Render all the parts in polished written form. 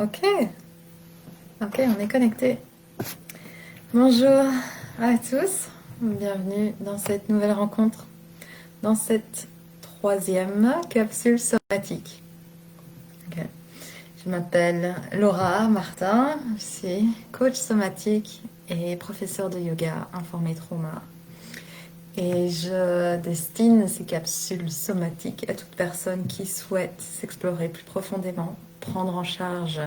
Ok, ok, on est connecté. Bonjour à tous, bienvenue dans cette nouvelle rencontre, dans cette troisième capsule somatique. Ok. Je m'appelle Laura Martin, je suis coach somatique et professeure de yoga informé trauma. Et je destine ces capsules somatiques à toute personne qui souhaite s'explorer plus profondément, prendre en charge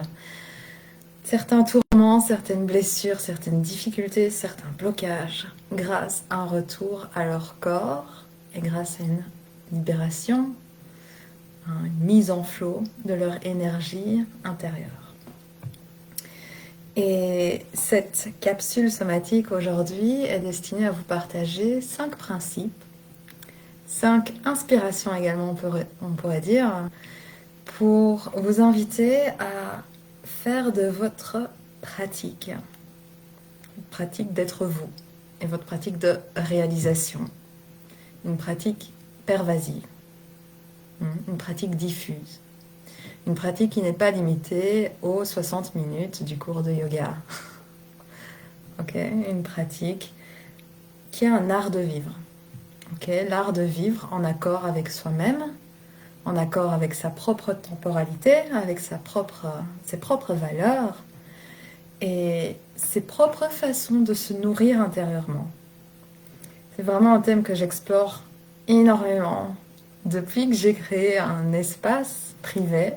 certains tourments, certaines blessures, certaines difficultés, certains blocages, grâce à un retour à leur corps et grâce à une libération, une mise en flot de leur énergie intérieure. Et cette capsule somatique aujourd'hui est destinée à vous partager 5 principes, 5 inspirations également on pourrait dire, pour vous inviter à faire de votre pratique d'être vous et votre pratique de réalisation, une pratique pervasive, une pratique diffuse, une pratique qui n'est pas limitée aux 60 minutes du cours de yoga. Okay, une pratique qui est un art de vivre. Okay, l'art de vivre en accord avec soi-même, en accord avec sa propre temporalité, avec ses propres valeurs et ses propres façons de se nourrir intérieurement. C'est vraiment un thème que j'explore énormément depuis que j'ai créé un espace privé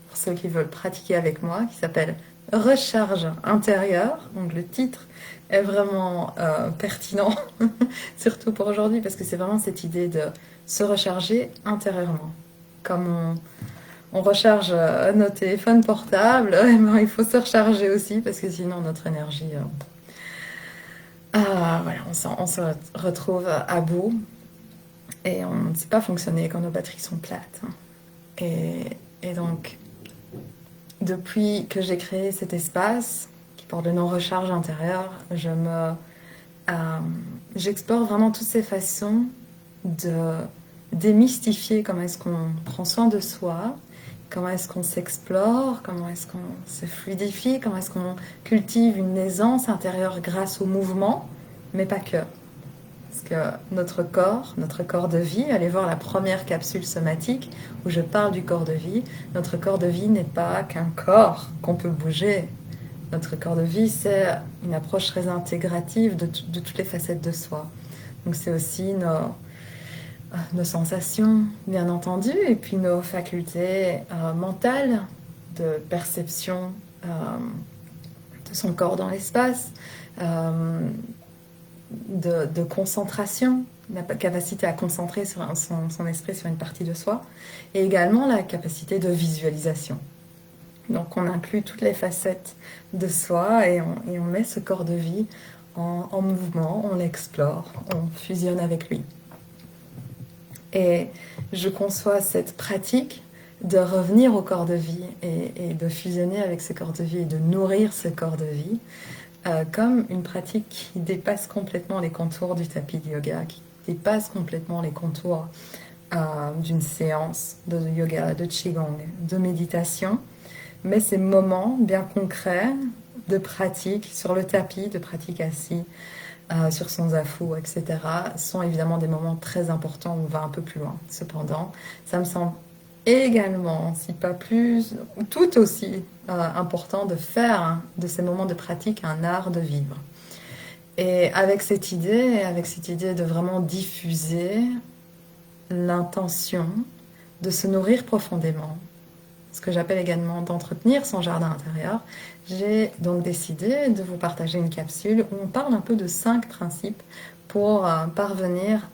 pour ceux qui veulent pratiquer avec moi qui s'appelle Recharge intérieure. Donc le titre est vraiment pertinent, surtout pour aujourd'hui parce que c'est vraiment cette idée de se recharger intérieurement. Comme on recharge nos téléphones portables, il faut se recharger aussi parce que sinon notre énergie... voilà, on se retrouve à bout et on ne sait pas fonctionner quand nos batteries sont plates. Et donc, depuis que j'ai créé cet espace qui porte le nom Recharge intérieure, j'explore vraiment toutes ces façons de démystifier comment est-ce qu'on prend soin de soi, comment est-ce qu'on s'explore, comment est-ce qu'on se fluidifie, comment est-ce qu'on cultive une aisance intérieure grâce au mouvement, mais pas que. Parce que notre corps de vie, allez voir la première capsule somatique où je parle du corps de vie, notre corps de vie n'est pas qu'un corps qu'on peut bouger. Notre corps de vie, c'est une approche très intégrative de toutes les facettes de soi. Donc c'est aussi nos sensations, bien entendu, et puis nos facultés mentales de perception de son corps dans l'espace, de concentration, la capacité à concentrer son esprit sur une partie de soi, et également la capacité de visualisation. Donc on inclut toutes les facettes de soi et on met ce corps de vie en mouvement, on l'explore, on fusionne avec lui. Et je conçois cette pratique de revenir au corps de vie et de fusionner avec ce corps de vie et de nourrir ce corps de vie comme une pratique qui dépasse complètement les contours du tapis de yoga, qui dépasse complètement les contours d'une séance de yoga, de qigong, de méditation, mais ces moments bien concrets de pratique sur le tapis, de pratique assis, sur son zafu, etc., sont évidemment des moments très importants où on va un peu plus loin. Cependant, ça me semble également, si pas plus, tout aussi important de faire de ces moments de pratique un art de vivre. Et avec cette idée de vraiment diffuser l'intention de se nourrir profondément, ce que j'appelle également d'entretenir son jardin intérieur, j'ai donc décidé de vous partager une capsule où on parle un peu de 5 principes pour parvenir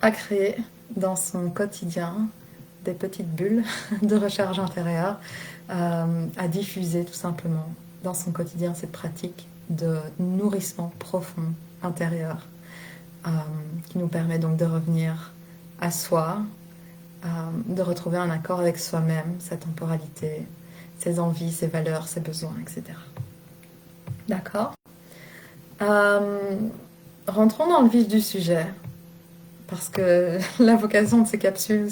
à créer dans son quotidien des petites bulles de recharge intérieure, à diffuser tout simplement dans son quotidien cette pratique de nourrissement profond intérieur qui nous permet donc de revenir à soi, de retrouver un accord avec soi-même, sa temporalité, ses envies, ses valeurs, ses besoins, etc. D'accord. Rentrons dans le vif du sujet. parce que la vocation de ces capsules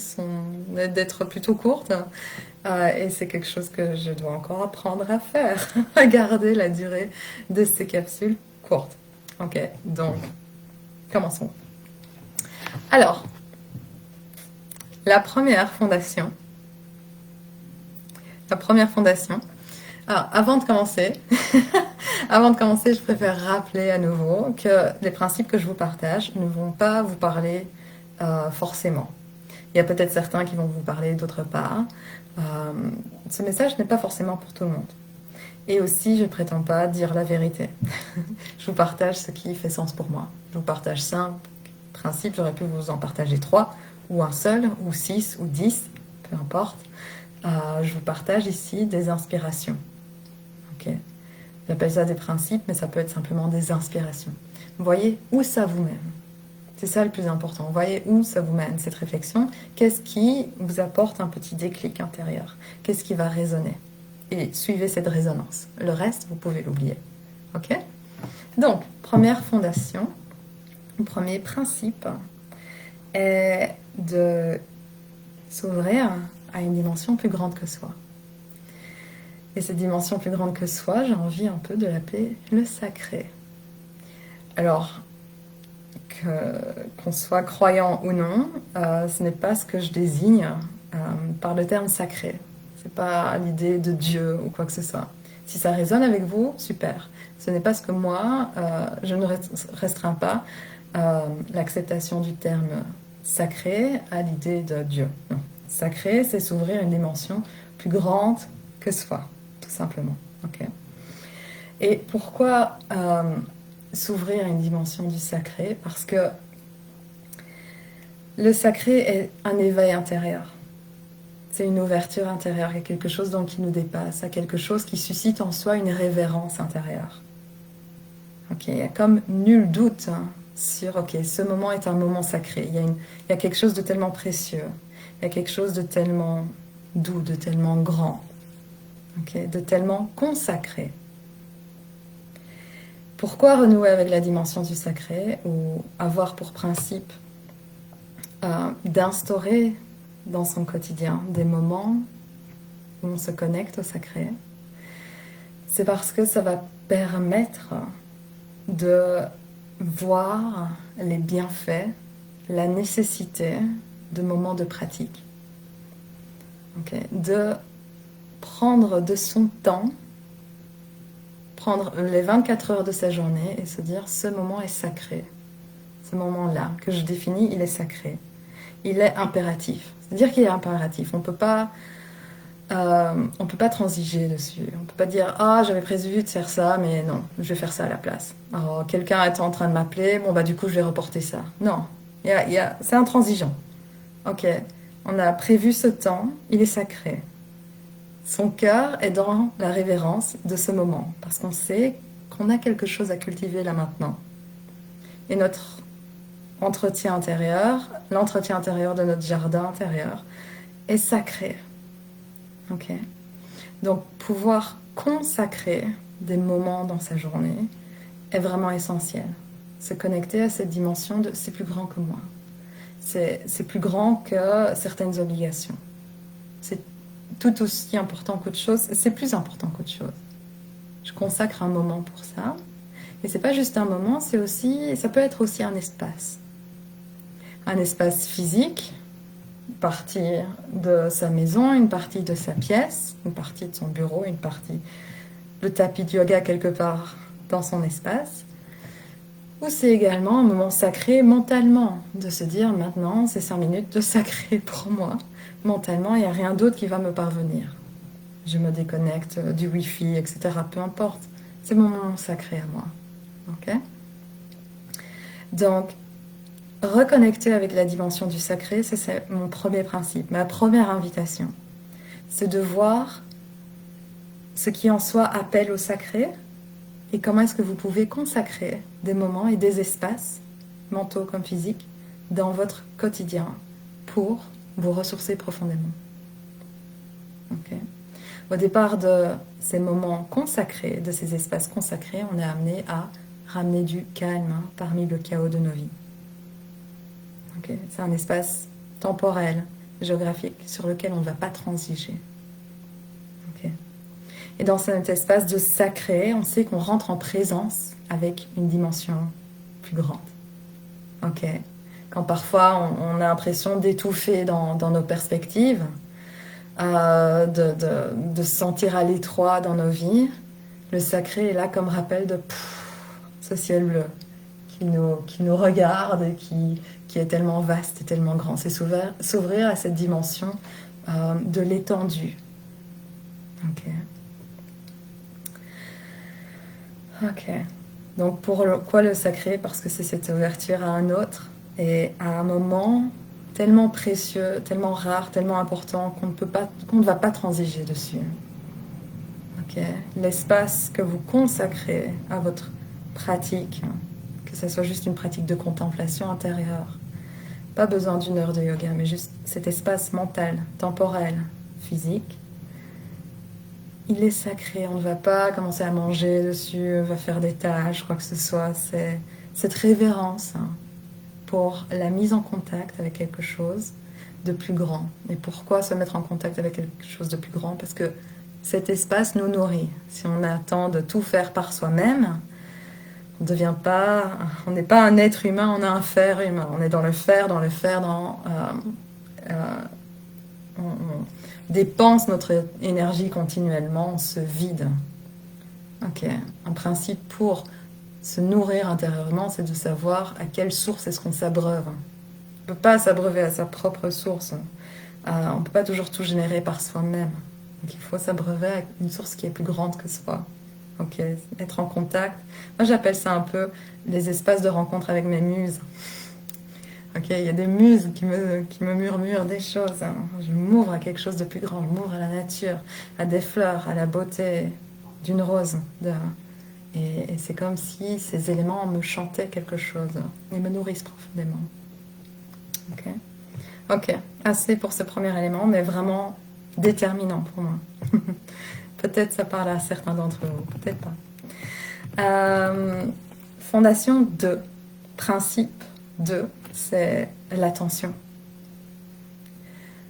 est d'être plutôt courtes. Et c'est quelque chose que je dois encore apprendre à faire, à garder la durée de ces capsules courtes. Ok, donc commençons. Alors, la première fondation. Alors, avant de commencer, je préfère rappeler à nouveau que les principes que je vous partage ne vont pas vous parler forcément. Il y a peut-être certains qui vont vous parler d'autre part. Ce message n'est pas forcément pour tout le monde. Et aussi, je ne prétends pas dire la vérité. Je vous partage ce qui fait sens pour moi. Je vous partage 5 principes, j'aurais pu vous en partager 3, ou un seul, ou 6, ou 10, peu importe. Je vous partage ici des inspirations. Okay. J'appelle ça des principes, mais ça peut être simplement des inspirations. Vous voyez où ça vous mène. C'est ça le plus important. Vous voyez où ça vous mène, cette réflexion. Qu'est-ce qui vous apporte un petit déclic intérieur? Qu'est-ce qui va résonner? Et suivez cette résonance. Le reste, vous pouvez l'oublier. Ok? Donc, première fondation, le premier principe est de s'ouvrir à une dimension plus grande que soi. Et cette dimension plus grande que soi, j'ai envie un peu de l'appeler le sacré. Alors, qu'on soit croyant ou non, ce n'est pas ce que je désigne par le terme sacré. Ce n'est pas l'idée de Dieu ou quoi que ce soit. Si ça résonne avec vous, super. Ce n'est pas ce que moi, je ne restreins pas l'acceptation du terme sacré à l'idée de Dieu. Non. Sacré, c'est s'ouvrir une dimension plus grande que soi, tout simplement. Okay. Et pourquoi s'ouvrir à une dimension du sacré? Parce que le sacré est un éveil intérieur. C'est une ouverture intérieure, il y a quelque chose donc qui nous dépasse, il y a quelque chose qui suscite en soi une révérence intérieure. Okay, il y a comme nul doute sur, ok, ce moment est un moment sacré, il y a quelque chose de tellement précieux, il y a quelque chose de tellement doux, de tellement grand, okay, de tellement consacré. Pourquoi renouer avec la dimension du sacré ou avoir pour principe d'instaurer dans son quotidien des moments où on se connecte au sacré? C'est parce que ça va permettre de voir les bienfaits, la nécessité de moments de pratique. Okay. De prendre de son temps, prendre les 24 heures de sa journée et se dire ce moment est sacré. Ce moment-là que je définis, il est sacré. Il est impératif. C'est-à-dire qu'il est impératif. On ne peut pas transiger dessus. On ne peut pas dire « Ah, j'avais prévu de faire ça, mais non, je vais faire ça à la place. Oh, quelqu'un est en train de m'appeler, bon, bah du coup, je vais reporter ça. » Non, c'est intransigeant. Ok, on a prévu ce temps, il est sacré. Son cœur est dans la révérence de ce moment, parce qu'on sait qu'on a quelque chose à cultiver là maintenant. Et notre entretien intérieur, l'entretien intérieur de notre jardin intérieur, est sacré. Okay. Donc, pouvoir consacrer des moments dans sa journée est vraiment essentiel. Se connecter à cette dimension de c'est plus grand que moi. C'est plus grand que certaines obligations. C'est tout aussi important qu'autre chose. C'est plus important qu'autre chose. Je consacre un moment pour ça. Et c'est pas juste un moment, ça peut être aussi un espace. Un espace physique, une partie de sa maison, une partie de sa pièce, une partie de son bureau, une partie le tapis de yoga quelque part dans son espace. Ou c'est également un moment sacré mentalement, de se dire maintenant c'est 5 minutes de sacré pour moi. Mentalement, il n'y a rien d'autre qui va me parvenir. Je me déconnecte du Wi-Fi, etc. Peu importe. C'est mon moment sacré à moi. Okay? Donc, reconnecter avec la dimension du sacré, c'est mon premier principe, ma première invitation. C'est de voir ce qui en soi appelle au sacré et comment est-ce que vous pouvez consacrer des moments et des espaces, mentaux comme physiques, dans votre quotidien pour vous ressourcer profondément. Okay. Au départ de ces moments consacrés, de ces espaces consacrés, on est amené à ramener du calme parmi le chaos de nos vies. Okay. C'est un espace temporel, géographique, sur lequel on ne va pas transiger. Okay. Et dans cet espace de sacré, on sait qu'on rentre en présence avec une dimension plus grande. Okay. Quand parfois on a l'impression d'étouffer dans nos perspectives, de se sentir à l'étroit dans nos vies, le sacré est là comme rappel de ce ciel bleu qui nous regarde et qui est tellement vaste et tellement grand. C'est s'ouvrir à cette dimension de l'étendue. Ok. Donc pourquoi le sacré? Parce que c'est cette ouverture à un autre et à un moment tellement précieux, tellement rare, tellement important qu'on ne va pas transiger dessus. Okay. L'espace que vous consacrez à votre pratique, que ce soit juste une pratique de contemplation intérieure, pas besoin d'une heure de yoga, mais juste cet espace mental, temporel, physique, il est sacré. On ne va pas commencer à manger dessus, on va faire des tâches, quoi que ce soit. C'est cette révérence pour la mise en contact avec quelque chose de plus grand. Et pourquoi se mettre en contact avec quelque chose de plus grand? Parce que cet espace nous nourrit. Si on attend de tout faire par soi-même, on n'est pas un être humain, on est un faire humain. On est dans le faire, on dépense notre énergie continuellement, on se vide. Ok. Un principe pour se nourrir intérieurement, c'est de savoir à quelle source est-ce qu'on s'abreuve. On ne peut pas s'abreuver à sa propre source. On ne peut pas toujours tout générer par soi-même. Donc il faut s'abreuver à une source qui est plus grande que soi. Ok, être en contact. Moi j'appelle ça un peu les espaces de rencontre avec mes muses. Ok, il y a des muses qui me murmurent des choses. Je m'ouvre à quelque chose de plus grand. Je m'ouvre à la nature, à des fleurs, à la beauté d'une rose. Et c'est comme si ces éléments me chantaient quelque chose et me nourrissent profondément. Ok, assez pour ce premier élément, mais vraiment déterminant pour moi. Peut-être ça parle à certains d'entre vous, peut-être pas. Fondation 2, principe 2, c'est l'attention.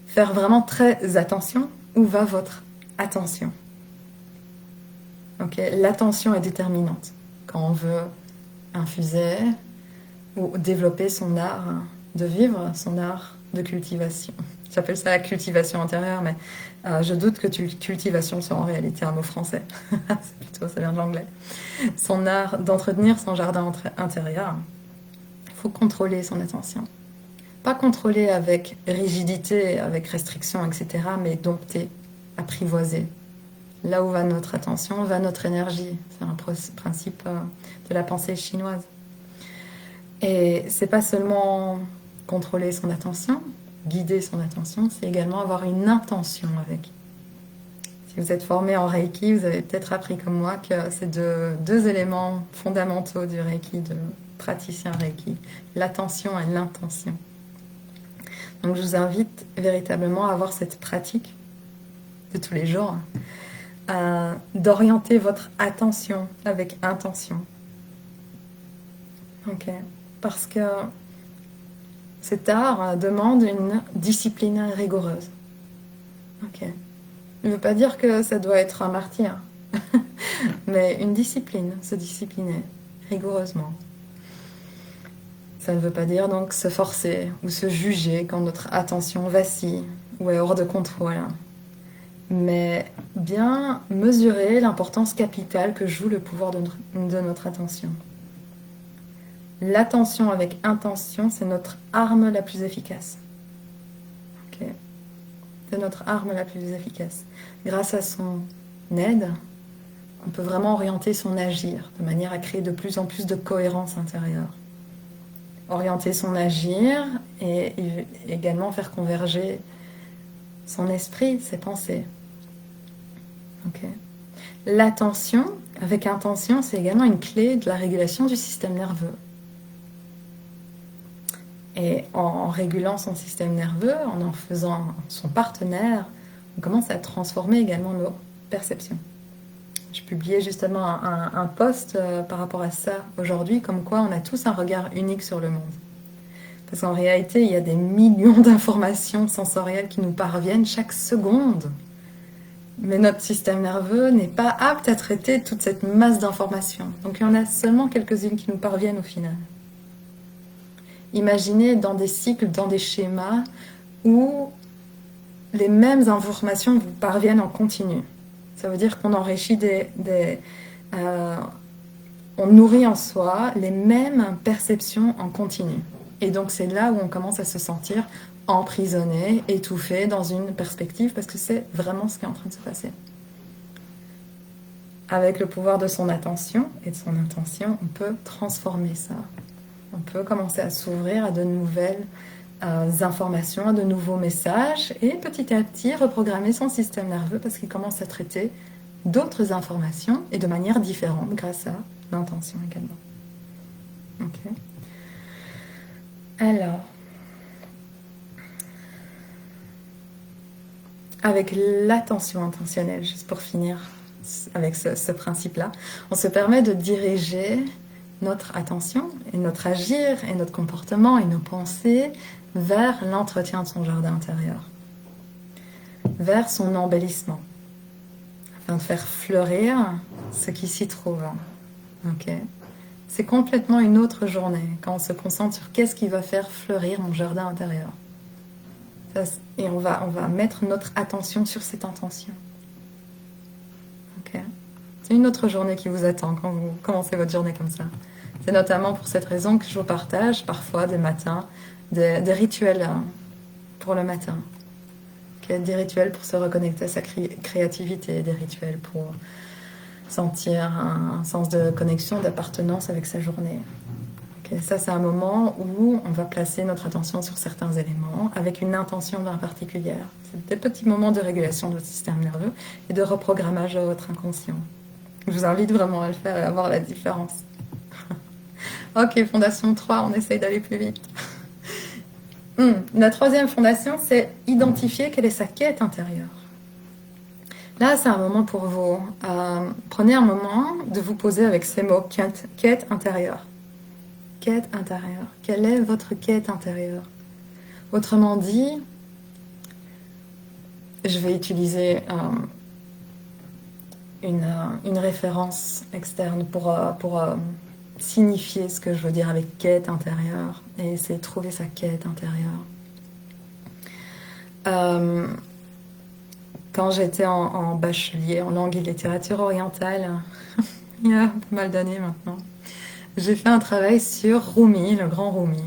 Faire vraiment très attention, où va votre attention? L'attention est déterminante. Quand on veut infuser ou développer son art de vivre, son art de cultivation. J'appelle ça la cultivation intérieure, mais je doute que cultivation soit en réalité un mot français. Ça vient de l'anglais. Son art d'entretenir son jardin intérieur, il faut contrôler son attention. Pas contrôler avec rigidité, avec restriction, etc., mais dompter, apprivoiser. Là où va notre attention, va notre énergie. C'est un principe de la pensée chinoise. Et c'est pas seulement contrôler son attention, guider son attention, c'est également avoir une intention avec. Si vous êtes formé en Reiki, vous avez peut-être appris comme moi que c'est deux éléments fondamentaux du Reiki, de praticien Reiki, l'attention et l'intention. Donc je vous invite véritablement à avoir cette pratique de tous les jours, d'orienter votre attention avec intention. Ok. Parce que cet art demande une discipline rigoureuse. Ok. Je ne veux pas dire que ça doit être un martyr, mais une discipline, se discipliner rigoureusement. Ça ne veut pas dire donc se forcer ou se juger quand notre attention vacille ou est hors de contrôle, mais bien mesurer l'importance capitale que joue le pouvoir de notre attention. L'attention avec intention, c'est notre arme la plus efficace. Ok. C'est notre arme la plus efficace. Grâce à son aide, on peut vraiment orienter son agir de manière à créer de plus en plus de cohérence intérieure. Orienter son agir et également faire converger son esprit, ses pensées. Okay. L'attention avec intention, c'est également une clé de la régulation du système nerveux. Et en régulant son système nerveux, en faisant son partenaire, on commence à transformer également nos perceptions. Je publiais justement un post par rapport à ça aujourd'hui, comme quoi on a tous un regard unique sur le monde. Parce qu'en réalité, il y a des millions d'informations sensorielles qui nous parviennent chaque seconde. Mais notre système nerveux n'est pas apte à traiter toute cette masse d'informations. Donc il y en a seulement quelques-unes qui nous parviennent au final. Imaginez dans des cycles, dans des schémas où les mêmes informations vous parviennent en continu. Ça veut dire qu'on enrichit on nourrit en soi les mêmes perceptions en continu. Et donc c'est là où on commence à se sentir emprisonné, étouffé dans une perspective, parce que c'est vraiment ce qui est en train de se passer. Avec le pouvoir de son attention et de son intention, on peut transformer ça. On peut commencer à s'ouvrir à de nouvelles informations, à de nouveaux messages, et petit à petit reprogrammer son système nerveux parce qu'il commence à traiter d'autres informations et de manière différente grâce à l'intention également. Ok. Alors, avec l'attention intentionnelle, juste pour finir avec ce principe-là, on se permet de diriger notre attention et notre agir et notre comportement et nos pensées vers l'entretien de son jardin intérieur, vers son embellissement, afin de faire fleurir ce qui s'y trouve. Ok. C'est complètement une autre journée quand on se concentre sur qu'est-ce qui va faire fleurir mon jardin intérieur. Et on va mettre notre attention sur cette intention. Ok. C'est une autre journée qui vous attend quand vous commencez votre journée comme ça. C'est notamment pour cette raison que je vous partage parfois des matins, des rituels pour le matin. Okay. Des rituels pour se reconnecter à sa créativité, des rituels pour sentir un sens de connexion, d'appartenance avec sa journée. Okay. Ça, c'est un moment où on va placer notre attention sur certains éléments avec une intention bien particulière. C'est des petits moments de régulation de votre système nerveux et de reprogrammage de votre inconscient. Je vous invite vraiment à le faire et à voir la différence. Ok, fondation 3, on essaye d'aller plus vite. La troisième fondation, c'est identifier quelle est sa quête intérieure. Là, c'est un moment pour vous. Prenez un moment de vous poser avec ces mots, quête intérieure. Quête intérieure. Quelle est votre quête intérieure? Autrement dit, je vais utiliser une référence externe pour signifier ce que je veux dire avec quête intérieure et essayer de trouver sa quête intérieure. Quand j'étais en bachelier en langue et littérature orientale, il y a pas mal d'années maintenant, j'ai fait un travail sur Rumi, le grand Rumi.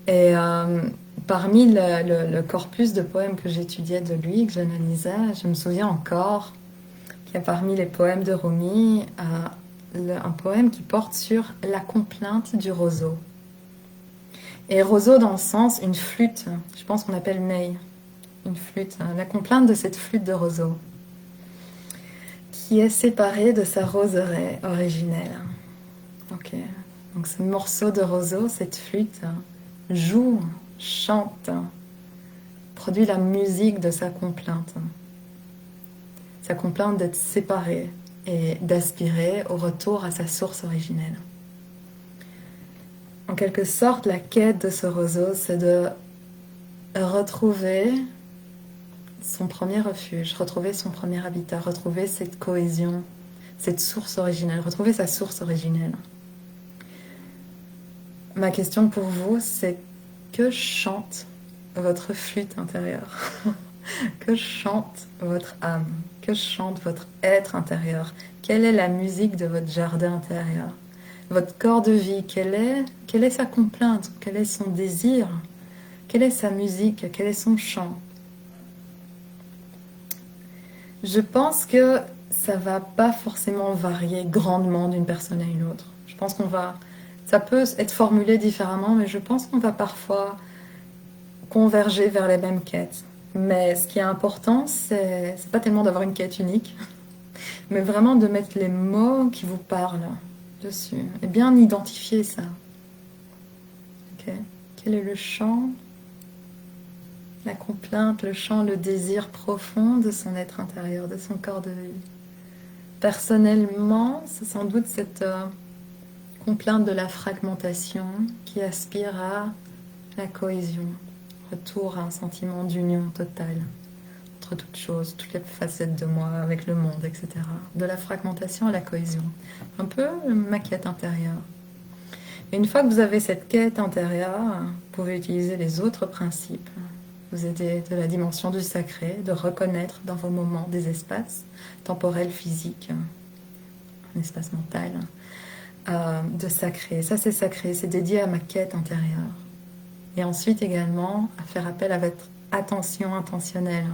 Et parmi le corpus de poèmes que j'étudiais de lui, que j'analysais, je me souviens encore qu'il y a parmi les poèmes de Rumi un poème qui porte sur la complainte du roseau. Et roseau dans le sens, une flûte, je pense qu'on appelle ney, une flûte, la complainte de cette flûte de roseau, qui est séparée de sa roseraie originelle. Ok, donc ce morceau de roseau, cette flûte, joue, chante, produit la musique de sa complainte d'être séparée et d'aspirer au retour à sa source originelle. En quelque sorte, la quête de ce roseau, c'est de retrouver son premier refuge, retrouver son premier habitat, retrouver cette cohésion, cette source originelle, retrouver sa source originelle. Ma question pour vous, c'est que chante votre flûte intérieure? Que chante votre âme? Que chante votre être intérieur? Quelle est la musique de votre jardin intérieur? Votre corps de vie, quelle est sa complainte? Quel est son désir? Quelle est sa musique? Quel est son chant? Je pense que ça ne va pas forcément varier grandement d'une personne à une autre. Je pense ça peut être formulé différemment, mais je pense qu'on va parfois converger vers les mêmes quêtes. Mais ce qui est important, c'est pas tellement d'avoir une quête unique, mais vraiment de mettre les mots qui vous parlent dessus et bien identifier ça. Okay. Quel est le chant, la complainte, le chant, le désir profond de son être intérieur, de son corps de vie? Personnellement, c'est sans doute cette complainte de la fragmentation qui aspire à la cohésion, retour à un sentiment d'union totale entre toutes choses, toutes les facettes de moi avec le monde, etc. De la fragmentation à la cohésion. Un peu ma quête intérieure. Et une fois que vous avez cette quête intérieure, vous pouvez utiliser les autres principes, vous aider de la dimension du sacré, de reconnaître dans vos moments des espaces temporels, physiques, un espace mental, de sacré. Ça c'est sacré, c'est dédié à ma quête intérieure. Et ensuite également à faire appel à votre attention intentionnelle.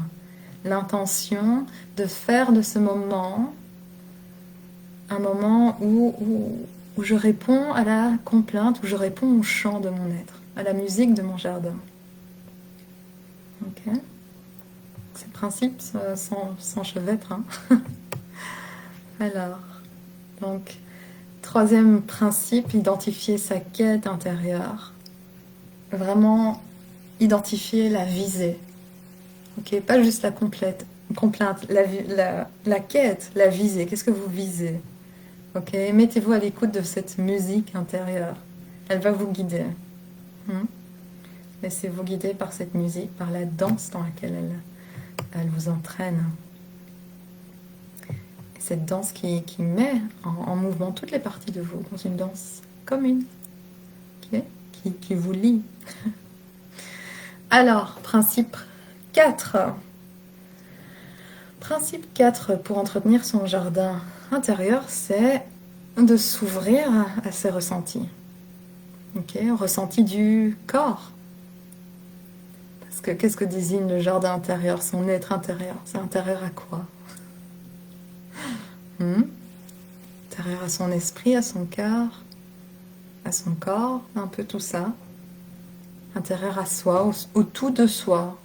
L'intention de faire de ce moment un moment où je réponds à la complainte, où je réponds au chant de mon être, à la musique de mon jardin. Ok. Ces principes s'enchevêtrent. Hein. Alors, donc, troisième principe, identifier sa quête intérieure. Vraiment identifier la visée. Ok, pas juste la complainte, la quête, la visée. Qu'est-ce que vous visez? Ok, mettez-vous à l'écoute de cette musique intérieure. Elle va vous guider. Laissez-vous guider par cette musique, par la danse dans laquelle elle vous entraîne. Et cette danse qui met en mouvement toutes les parties de vous, dans une danse commune, okay, qui vous lie. Alors, principe 4. Principe 4 pour entretenir son jardin intérieur, c'est de s'ouvrir à ses ressentis. Ok, ressentis du corps. Parce que qu'est-ce que désigne le jardin intérieur, son être intérieur? C'est intérieur à quoi? Intérieur à son esprit, à son cœur, à son corps, un peu tout ça. Intérieur à soi, au tout de soi.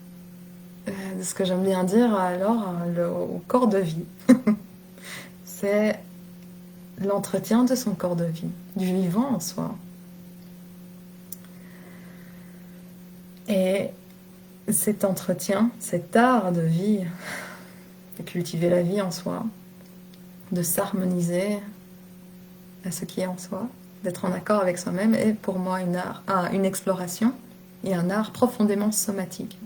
De ce que j'aime bien dire alors, au corps de vie. C'est l'entretien de son corps de vie, du vivant en soi. Et cet entretien, cet art de vie, de cultiver la vie en soi, de s'harmoniser à ce qui est en soi, d'être en accord avec soi-même, est pour moi une exploration et un art profondément somatique.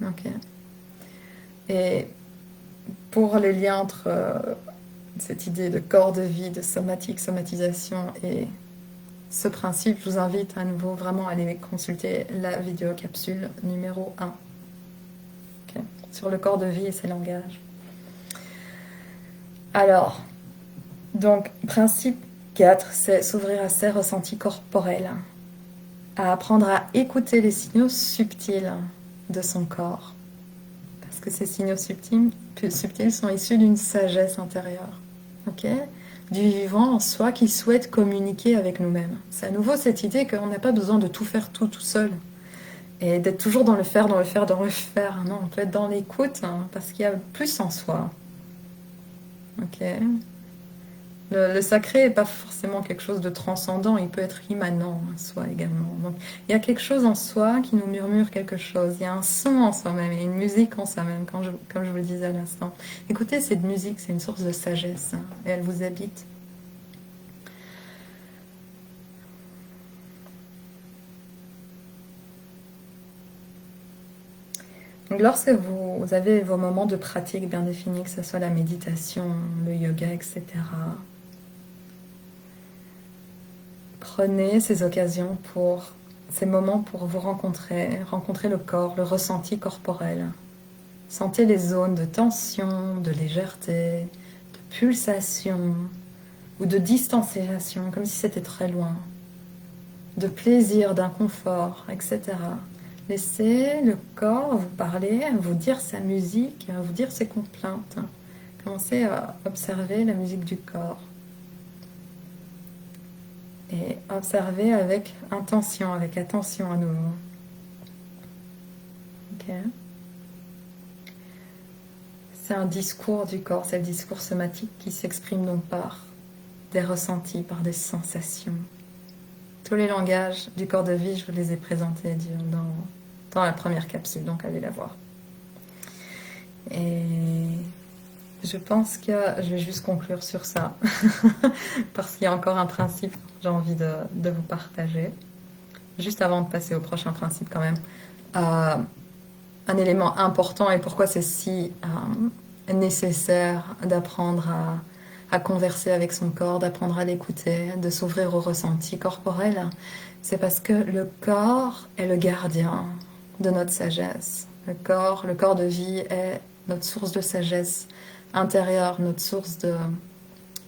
Ok. Et pour les liens entre cette idée de corps de vie, de somatique, somatisation et ce principe, je vous invite à nouveau vraiment à aller consulter la vidéo capsule numéro 1 okay, sur le corps de vie et ses langages. Alors, donc, principe 4, c'est s'ouvrir à ses ressentis corporels, à apprendre à écouter les signaux subtils de son corps. Parce que ces signaux subtils sont issus d'une sagesse intérieure. Ok, du vivant en soi qui souhaite communiquer avec nous-mêmes. C'est à nouveau cette idée qu'on n'a pas besoin de tout faire tout seul. Et d'être toujours dans le faire. Non, on peut être dans l'écoute, hein, parce qu'il y a plus en soi. Ok. Le sacré n'est pas forcément quelque chose de transcendant, il peut être immanent en soi également. Donc, il y a quelque chose en soi qui nous murmure quelque chose. Il y a un son en soi-même, il y a une musique en soi-même, comme je vous le disais à l'instant. Écoutez, cette musique, c'est une source de sagesse, hein, et elle vous habite. Donc, lorsque vous avez vos moments de pratique bien définis, que ce soit la méditation, le yoga, etc., prenez ces occasions ces moments pour vous rencontrer le corps, le ressenti corporel. Sentez les zones de tension, de légèreté, de pulsation ou de distanciation, comme si c'était très loin, de plaisir, d'inconfort, etc. Laissez le corps vous parler, vous dire sa musique, vous dire ses complaintes. Commencez à observer la musique du corps. Et observez avec intention, avec attention à nouveau. Ok. C'est un discours du corps, c'est le discours somatique qui s'exprime donc par des ressentis, par des sensations. Tous les langages du corps de vie, je vous les ai présentés dans la première capsule, donc allez la voir. Et je pense que je vais juste conclure sur ça, parce qu'il y a encore un principe que j'ai envie de vous partager. juste avant de passer au prochain principe quand même, un élément important et pourquoi c'est si nécessaire d'apprendre à converser avec son corps, d'apprendre à l'écouter, de s'ouvrir au ressenti corporel, c'est parce que le corps est le gardien de notre sagesse. Le corps de vie est notre source de sagesse intérieure, notre source de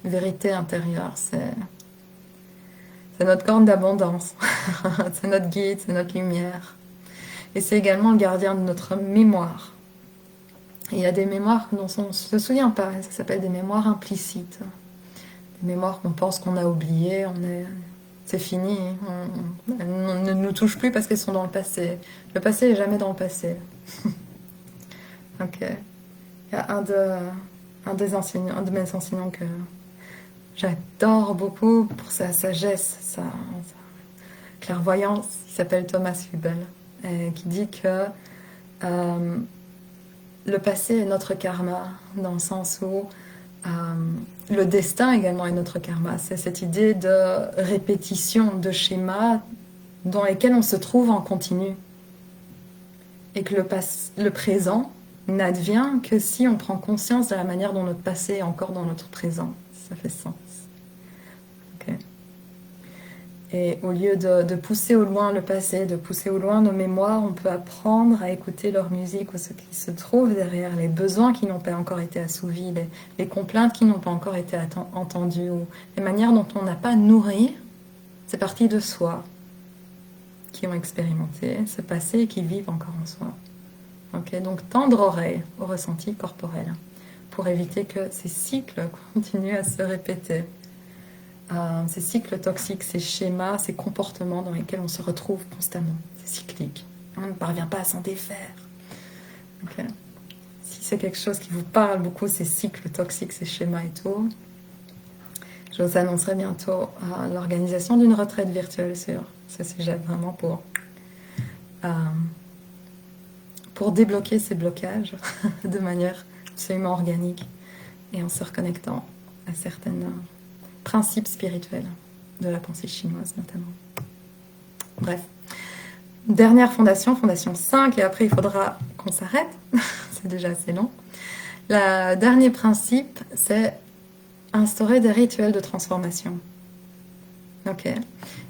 vérité intérieure. C'est notre corne d'abondance, c'est notre guide, c'est notre lumière. Et c'est également le gardien de notre mémoire. Et il y a des mémoires dont on ne se souvient pas, ça s'appelle des mémoires implicites. Des mémoires qu'on pense qu'on a oubliées, c'est fini, elles ne nous touchent plus parce qu'elles sont dans le passé. Le passé n'est jamais dans le passé. Donc, il y a un de mes enseignants que j'adore beaucoup pour sa sagesse, sa clairvoyance, qui s'appelle Thomas Hubel, qui dit que le passé est notre karma, dans le sens où le destin également est notre karma. C'est cette idée de répétition, de schémas dans lesquels on se trouve en continu. Et que le présent n'advient que si on prend conscience de la manière dont notre passé est encore dans notre présent. Ça fait sens. Okay. Et au lieu de pousser au loin le passé, de pousser au loin nos mémoires, on peut apprendre à écouter leur musique ou ce qui se trouve derrière, les besoins qui n'ont pas encore été assouvis, les complaintes qui n'ont pas encore été entendues, ou les manières dont on n'a pas nourri ces parties de soi qui ont expérimenté ce passé et qui vivent encore en soi. Okay, donc tendre oreille au ressenti corporel pour éviter que ces cycles continuent à se répéter. Ces cycles toxiques, ces schémas, ces comportements dans lesquels on se retrouve constamment. C'est cyclique. On ne parvient pas à s'en défaire. Okay. Si c'est quelque chose qui vous parle beaucoup, ces cycles toxiques, ces schémas et tout, je vous annoncerai bientôt l'organisation d'une retraite virtuelle sur ce sujet, vraiment pour débloquer ces blocages de manière absolument organique et en se reconnectant à certains principes spirituels de la pensée chinoise notamment. Bref, dernière fondation 5, et après il faudra qu'on s'arrête, c'est déjà assez long. Le dernier principe, c'est instaurer des rituels de transformation. Ok.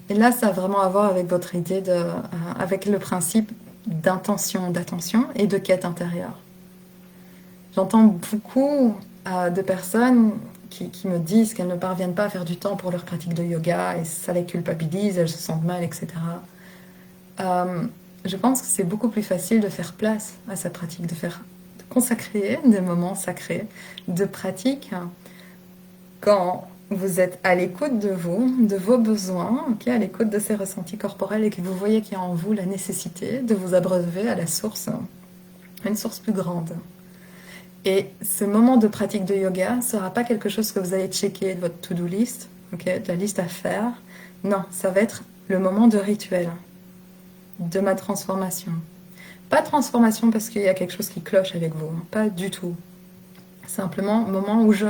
Et là, ça a vraiment à voir avec votre idée avec le principe d'intention, d'attention et de quête intérieure. J'entends beaucoup de personnes qui me disent qu'elles ne parviennent pas à faire du temps pour leur pratique de yoga et ça les culpabilise, elles se sentent mal, etc. Je pense que c'est beaucoup plus facile de faire place à sa pratique, de consacrer des moments sacrés de pratique quand vous êtes à l'écoute de vous, de vos besoins, okay, à l'écoute de ces ressentis corporels et que vous voyez qu'il y a en vous la nécessité de vous abreuver à la source, une source plus grande. Et ce moment de pratique de yoga ne sera pas quelque chose que vous allez checker de votre to-do list, okay, de la liste à faire. Non, ça va être le moment de rituel, de ma transformation. Pas transformation parce qu'il y a quelque chose qui cloche avec vous, pas du tout. Simplement, moment où je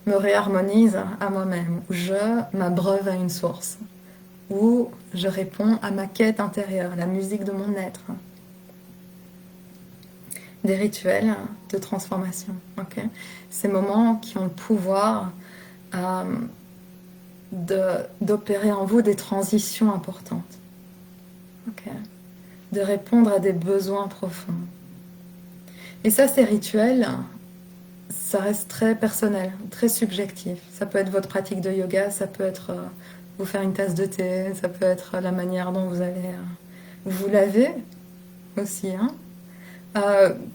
me réharmonise à moi-même, où je m'abreuve à une source, où je réponds à ma quête intérieure, la musique de mon être. Des rituels de transformation. Okay, ces moments qui ont le pouvoir d'opérer en vous des transitions importantes. Okay, de répondre à des besoins profonds. Et ça, ces rituels, ça reste très personnel, très subjectif. Ça peut être votre pratique de yoga, ça peut être vous faire une tasse de thé, ça peut être la manière dont vous allez vous laver aussi, hein.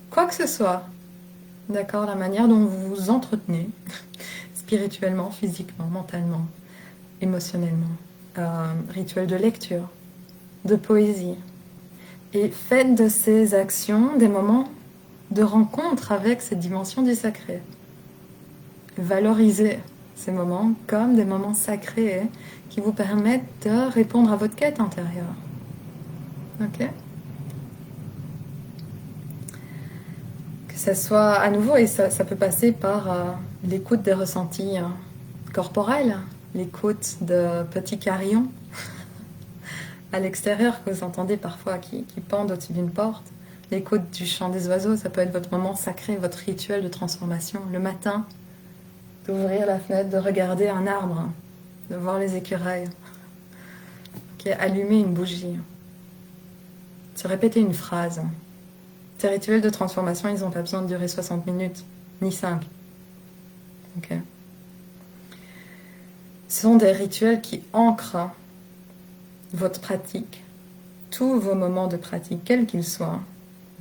Quoi que ce soit, d'accord, la manière dont vous vous entretenez, spirituellement, physiquement, mentalement, émotionnellement, rituel de lecture, de poésie, et faites de ces actions des moments de rencontre avec cette dimension du sacré. Valorisez ces moments comme des moments sacrés qui vous permettent de répondre à votre quête intérieure. Ok ? Que ça soit à nouveau, et ça peut passer par l'écoute des ressentis corporels, l'écoute de petits carillons, à l'extérieur que vous entendez parfois qui pendent au-dessus d'une porte. L'écho du chant des oiseaux, ça peut être votre moment sacré, votre rituel de transformation. Le matin, d'ouvrir la fenêtre, de regarder un arbre, de voir les écureuils, allumer une bougie, se répéter une phrase. Ces rituels de transformation, ils n'ont pas besoin de durer 60 minutes, ni 5. Ok. Ce sont des rituels qui ancrent votre pratique, tous vos moments de pratique, quels qu'ils soient,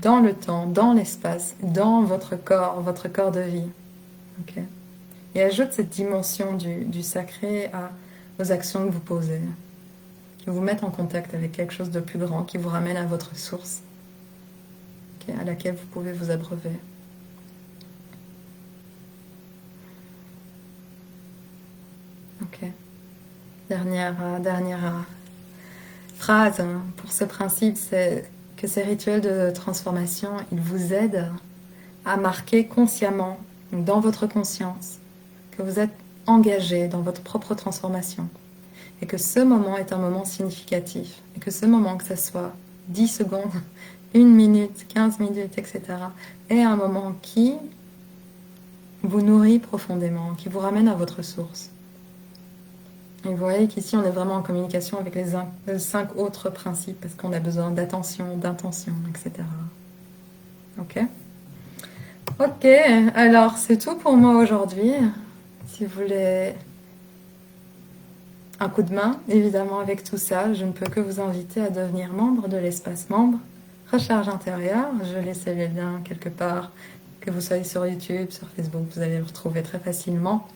dans le temps, dans l'espace, dans votre corps de vie. Okay. Et ajoute cette dimension du sacré à vos actions que vous posez, qui vous mettent en contact avec quelque chose de plus grand, qui vous ramène à votre source, okay, à laquelle vous pouvez vous abreuver. Ok. Dernière phrase pour ce principe, c'est que ces rituels de transformation, ils vous aident à marquer consciemment, dans votre conscience, que vous êtes engagé dans votre propre transformation et que ce moment est un moment significatif et que ce moment, que ce soit 10 secondes, 1 minute, 15 minutes, etc., est un moment qui vous nourrit profondément, qui vous ramène à votre source. Et vous voyez qu'ici, on est vraiment en communication avec les 5 autres principes parce qu'on a besoin d'attention, d'intention, etc. Ok ? Ok, alors c'est tout pour moi aujourd'hui. Si vous voulez un coup de main, évidemment, avec tout ça, je ne peux que vous inviter à devenir membre de l'espace membre Recharge intérieure. Je laisse les liens quelque part, que vous soyez sur YouTube, sur Facebook, vous allez le retrouver très facilement.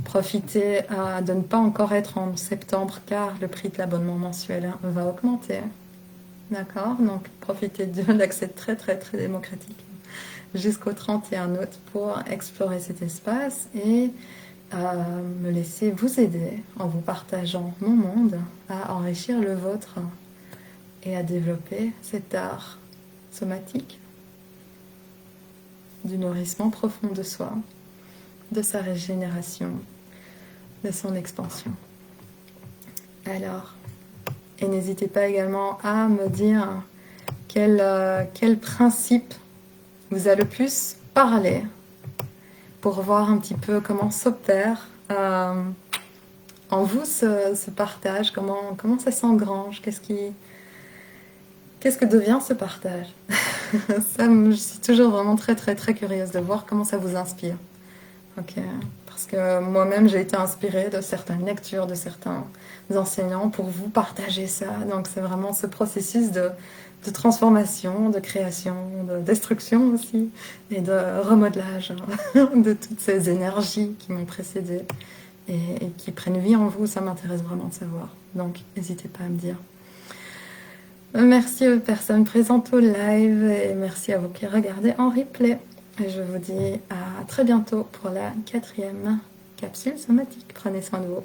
Profitez de ne pas encore être en septembre car le prix de l'abonnement mensuel va augmenter. D'accord? Donc profitez de l'accès très démocratique jusqu'au 31 août pour explorer cet espace et me laisser vous aider en vous partageant mon monde à enrichir le vôtre et à développer cet art somatique du nourrissement profond de soi, de sa régénération, de son expansion. Alors, et n'hésitez pas également à me dire quel principe vous a le plus parlé pour voir un petit peu comment s'opère en vous ce partage, comment ça s'engrange, qu'est-ce que devient ce partage. Ça, je suis toujours vraiment très curieuse de voir comment ça vous inspire. Okay. Parce que moi-même, j'ai été inspirée de certaines lectures, de certains enseignants pour vous partager ça. Donc, c'est vraiment ce processus de transformation, de création, de destruction aussi, et de remodelage de toutes ces énergies qui m'ont précédée et qui prennent vie en vous. Ça m'intéresse vraiment de savoir. Donc, n'hésitez pas à me dire. Merci aux personnes présentes au live et merci à vous qui regardez en replay. Et je vous dis à très bientôt pour la 4e capsule somatique. Prenez soin de vous.